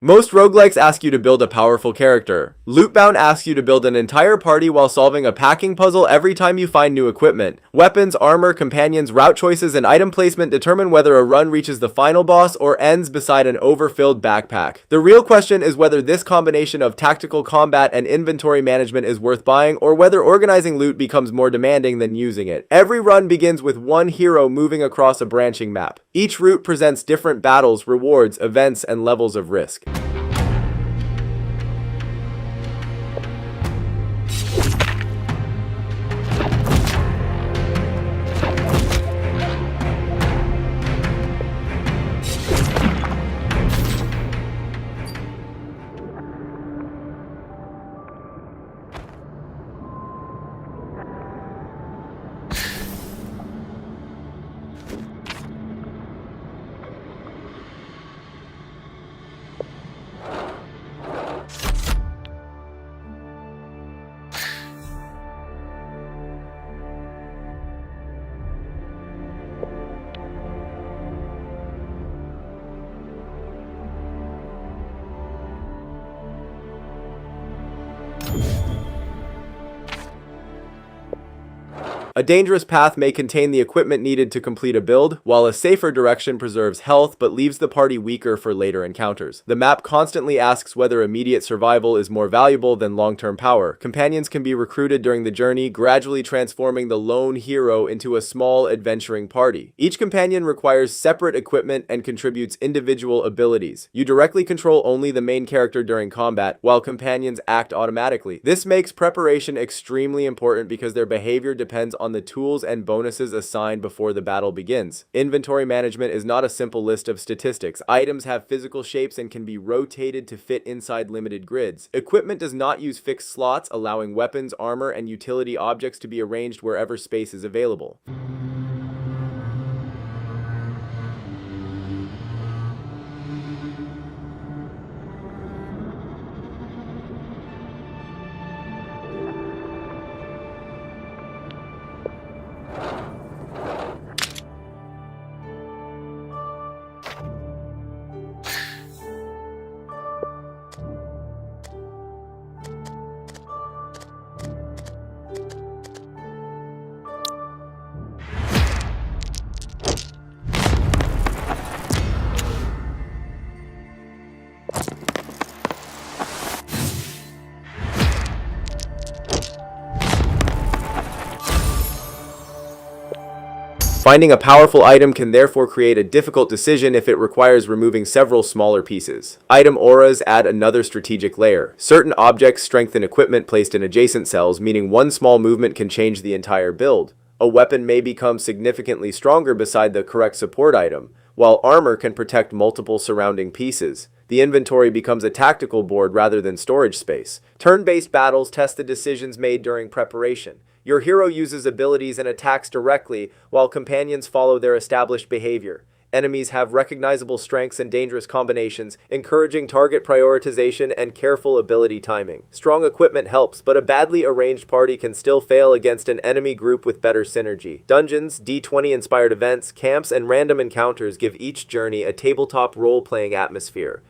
Most roguelikes ask you to build a powerful character. Lootbound asks you to build an entire party while solving a packing puzzle every time you find new equipment. Weapons, armor, companions, route choices, and item placement determine whether a run reaches the final boss or ends beside an overfilled backpack. The real question is whether this combination of tactical combat and inventory management is worth buying, or whether organizing loot becomes more demanding than using it. Every run begins with one hero moving across a branching map. Each route presents different battles, rewards, events, and levels of risk. A dangerous path may contain the equipment needed to complete a build, while a safer direction preserves health but leaves the party weaker for later encounters. The map constantly asks whether immediate survival is more valuable than long-term power. Companions can be recruited during the journey, gradually transforming the lone hero into a small adventuring party. Each companion requires separate equipment and contributes individual abilities. You directly control only the main character during combat, while companions act automatically. This makes preparation extremely important because their behavior depends on the tools and bonuses assigned before the battle begins. Inventory management is not a simple list of statistics. Items have physical shapes and can be rotated to fit inside limited grids. Equipment does not use fixed slots, allowing weapons, armor, and utility objects to be arranged wherever space is available. Finding a powerful item can therefore create a difficult decision if it requires removing several smaller pieces. Item auras add another strategic layer. Certain objects strengthen equipment placed in adjacent cells, meaning one small movement can change the entire build. A weapon may become significantly stronger beside the correct support item, while armor can protect multiple surrounding pieces. The inventory becomes a tactical board rather than storage space. Turn-based battles test the decisions made during preparation. Your hero uses abilities and attacks directly, while companions follow their established behavior. Enemies have recognizable strengths and dangerous combinations, encouraging target prioritization and careful ability timing. Strong equipment helps, but a badly arranged party can still fail against an enemy group with better synergy. Dungeons, D20-inspired events, camps, and random encounters give each journey a tabletop role-playing atmosphere.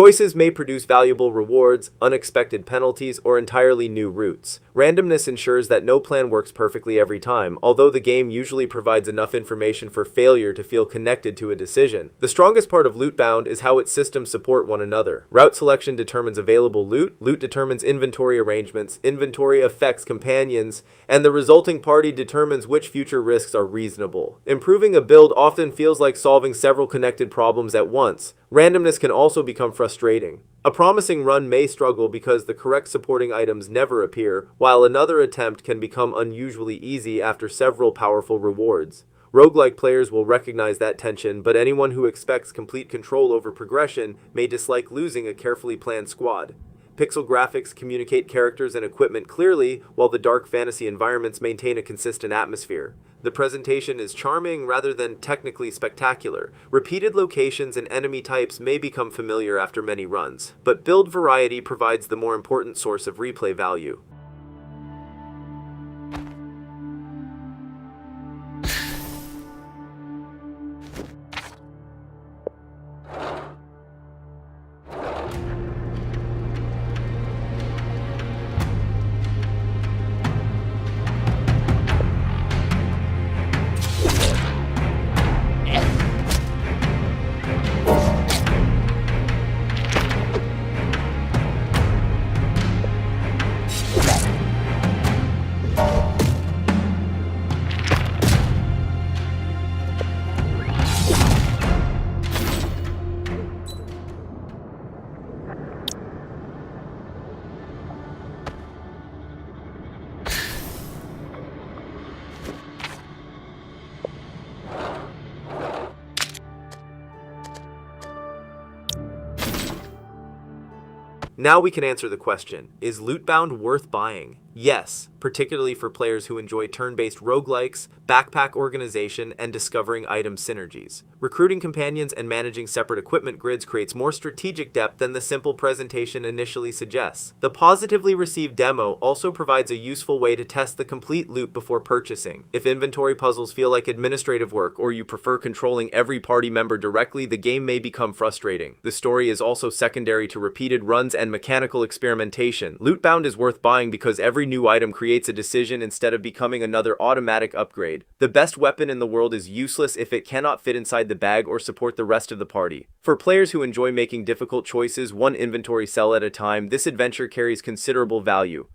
Choices may produce valuable rewards, unexpected penalties, or entirely new routes. Randomness ensures that no plan works perfectly every time, although the game usually provides enough information for failure to feel connected to a decision. The strongest part of Lootbound is how its systems support one another. Route selection determines available loot, loot determines inventory arrangements, inventory affects companions, and the resulting party determines which future risks are reasonable. Improving a build often feels like solving several connected problems at once. Randomness can also become frustrating. A promising run may struggle because the correct supporting items never appear, while another attempt can become unusually easy after several powerful rewards. Roguelike players will recognize that tension, but anyone who expects complete control over progression may dislike losing a carefully planned squad. Pixel graphics communicate characters and equipment clearly, while the dark fantasy environments maintain a consistent atmosphere. The presentation is charming rather than technically spectacular. Repeated locations and enemy types may become familiar after many runs, but build variety provides the more important source of replay value. Now we can answer the question, is Lootbound worth buying? Yes, particularly for players who enjoy turn-based roguelikes, backpack organization, and discovering item synergies. Recruiting companions and managing separate equipment grids creates more strategic depth than the simple presentation initially suggests. The positively received demo also provides a useful way to test the complete loot before purchasing. If inventory puzzles feel like administrative work or you prefer controlling every party member directly, the game may become frustrating. The story is also secondary to repeated runs and mechanical experimentation. Lootbound is worth buying because every new item creates a decision instead of becoming another automatic upgrade. The best weapon in the world is useless if it cannot fit inside the bag or support the rest of the party. For players who enjoy making difficult choices one inventory cell at a time, this adventure carries considerable value.